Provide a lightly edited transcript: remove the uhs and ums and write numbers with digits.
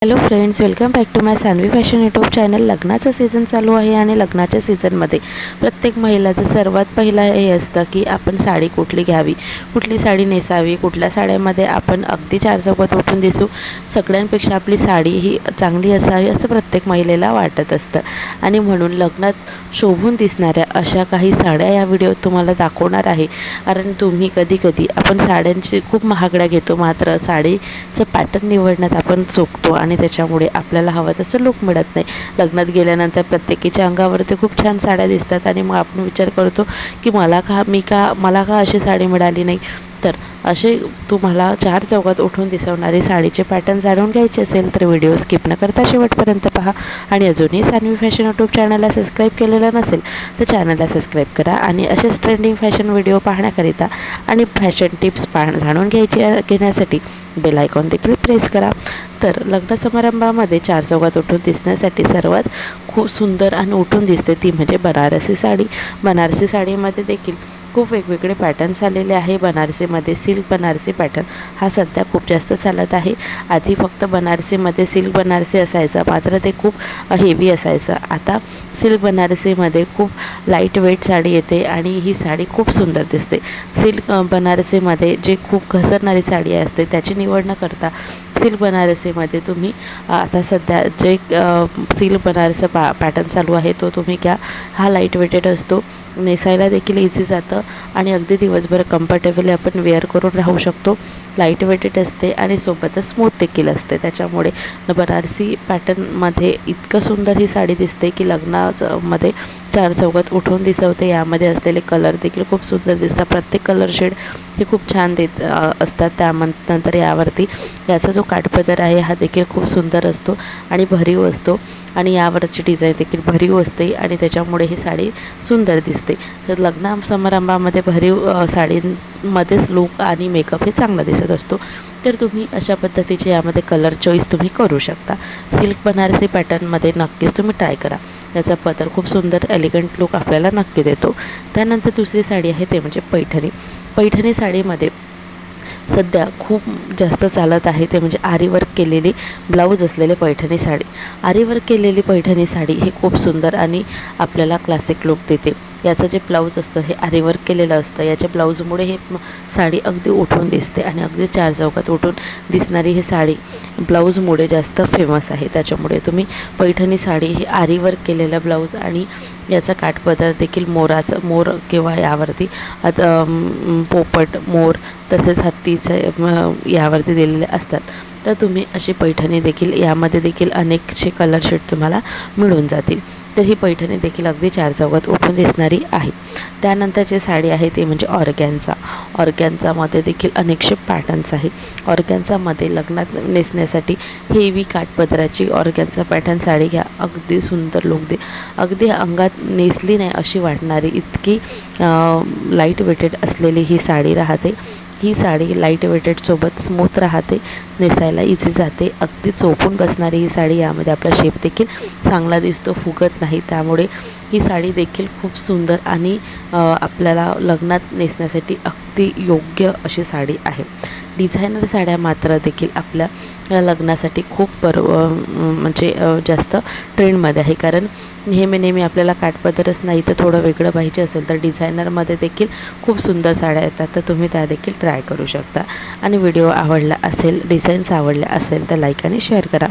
Hello friends, welcome back to my Sanvi fashion YouTube channel. लग्नाचा season चालू आहे आणि लग्नाच्या सीझनमध्ये प्रत्येक महिलाचं सर्वात पहिला हे असतं की आपण साडी कुठली घ्यावी, कुठली साडी नेसावी, कुठल्या साड्यामध्ये आपण अगदी चार चौकात उठून दिसू, सगळ्यांपेक्षा आपली साडी ही चांगली असावी असं प्रत्येक महिलेला वाटत असतं. आणि म्हणून लग्नात शोभून दिसणाऱ्या अशा काही साड्या या व्हिडिओत तुम्हाला दाखवणार आहे. कारण तुम्ही कधी आपण साड्यांची खूप महागड्या घेतो, मात्र साडीचं पॅटर्न निवडण्यात आपण चुकतो आणि त्याच्यामुळे आपल्याला हवं तसं लूक मिळत नाही. लग्नात गेल्यानंतर प्रत्येकीच्या अंगावरती खूप छान साड्या दिसतात आणि मग आपण विचार करतो की मला का अशी साडी मिळाली नाही. तर असे तुम्हाला चार चौकात उठून दिसवणारी साडीचे पॅटर्न जाणून घ्यायचे असेल तर व्हिडिओ स्किप न करता शेवटपर्यंत पहा. आणि अजूनही सान्वी फॅशन यूट्यूब चॅनलला सबस्क्राईब केलेलं नसेल तर चॅनलला सबस्क्राईब करा आणि असेच ट्रेंडिंग फॅशन व्हिडिओ पाहण्याकरिता आणि फॅशन टिप्स जाणून घेण्यासाठी बेल आयकॉन देखील प्रेस करा. तर लग्न समारंभामध्ये चार चौकात उठून दिसण्यासाठी सर्वात खूप सुंदर आणि उठून दिसते ती म्हणजे बनारसी साडी. बनारसी साडीमध्ये देखील खूप वेगवेगळे पॅटर्न्स आलेले आहे. बनारसीमध्ये सिल्क बनारसी पॅटर्न हा सध्या खूप जास्त चालत आहे. आधी फक्त बनारसीमध्ये सिल्क बनारसी असायचं, मात्र ते खूप हेवी असायचं. आता सिल्क बनारसीमध्ये खूप लाईट वेट साडी येते आणि ही साडी खूप सुंदर दिसते. सिल्क बनारसीमध्ये जे खूप घसरणारी साडी असते त्याची निवड न करता सिल्क बनारसीमध्ये तुम्ही आता सध्या जे सिल्क बनारसी पॅटर्न चालू आहे तो तुम्ही घ्या. हा लाईट वेटेड असतो, नेसायला देखील इझी जातं आणि अगदी दिवसभर कम्फर्टेबली आपण वेअर करून राहू शकतो. लाईट वेटेड असते आणि सोबतच स्मूथ देखील असते. त्याच्यामुळे बनारसी पॅटर्नमध्ये इतकं सुंदर ही साडी दिसते की लग्नामध्ये चार चौकात उठून दिसवते. यामध्ये असलेले कलर देखील खूप सुंदर दिसतात. प्रत्येक कलर शेड हे खूप छान असतात. त्यानंतर यावरती याचा जो काठपदर आहे हा देखील खूप सुंदर असतो आणि भरीव असतो आणि यावरची डिझाईन देखील भरीव असते आणि त्याच्यामुळे ही साडी सुंदर दिसते. तर लग्न समारंभामध्ये भरीव साडीमध्येच लूक आणि मेकअप हे चांगला दिसत असतो. तर तुम्ही अशा पद्धतीचे यामध्ये कलर चॉईस तुम्ही करू शकता. सिल्क बनारसी पॅटर्नमध्ये नक्कीच तुम्ही ट्राय करा. याचा पदर खूप सुंदर एलिगंट लूक आपल्याला नक्की देतो. त्यानंतर दुसरी साडी आहे ते म्हणजे पैठणी. पैठणी साडीमध्ये सध्या खूप जास्त चालत आहे ते म्हणजे आरीवर्क केलेली ब्लाऊज असलेले पैठणी साडी. आरीवर्क केलेली पैठणी साडी ही खूप सुंदर आणि आपल्याला क्लासिक लूक देते. याचं जे ब्लाऊज असतं हे आरीवर्क केलेलं असतं. याच्या ब्लाऊजमुळे हे साडी अगदी उठून दिसते आणि अगदी चार चौकात उठून दिसणारी ही साडी ब्लाऊजमुळे जास्त फेमस आहे. त्याच्यामुळे तुम्ही पैठणी साडी ही आरीवर्क केलेला ब्लाऊज आणि याचा काठपदर देखील मोर किंवा यावरती पोपट, मोर तसेच हत्तीचं यावरती दिलेले असतात. तर तुम्ही अशी पैठणी देखील यामध्ये देखील अनेकशे कलर शेड तुम्हाला मिळून जातील. तर ही पैठणी देखील अगदी चार चौकात उठून दिसणारी आहे. त्यानंतरची साडी आहे ती म्हणजे ऑर्गॅन्झा. ऑर्गॅन्झामध्ये देखील अनेकशे पॅटर्न्स आहे. ऑर्गॅन्झामध्ये लग्नात नेसण्यासाठी हेवी काठपदराची ऑर्गॅन्झा पॅटर्न साडी घ्या. अगदी सुंदर लूक दे. अगदी अंगात नेसली नाही अशी वाटणारी इतकी लाईट वेटेड असलेली ही साडी राहते. ही साडी लाईट वेटेडसोबत स्मूथ राहते, नेसायला इझी जाते. अगदी चोपून बसणारी ही साडी. यामध्ये आपला शेप देखील चांगला दिसतो, फुगत नाही. त्यामुळे ही साडी देखील खूप सुंदर आणि आपल्याला लग्नात नेसण्यासाठी अगदी योग्य अशी साडी आहे. डिझायनर साड्या मात्र देखील आपल्या लग्नासाठी खूप म्हणजे जास्त ट्रेंडमध्ये आहे. कारण नेहमी आपल्याला काठपदरच नाही तर थोडं वेगळं पाहिजे असेल तर डिझायनरमध्ये देखील खूप सुंदर साड्या येतात. तर तुम्ही त्या देखील ट्राय करू शकता. आणि व्हिडिओ आवडला असेल, डिझाईन्स आवडल्या असेल तर लाईक आणि शेअर करा.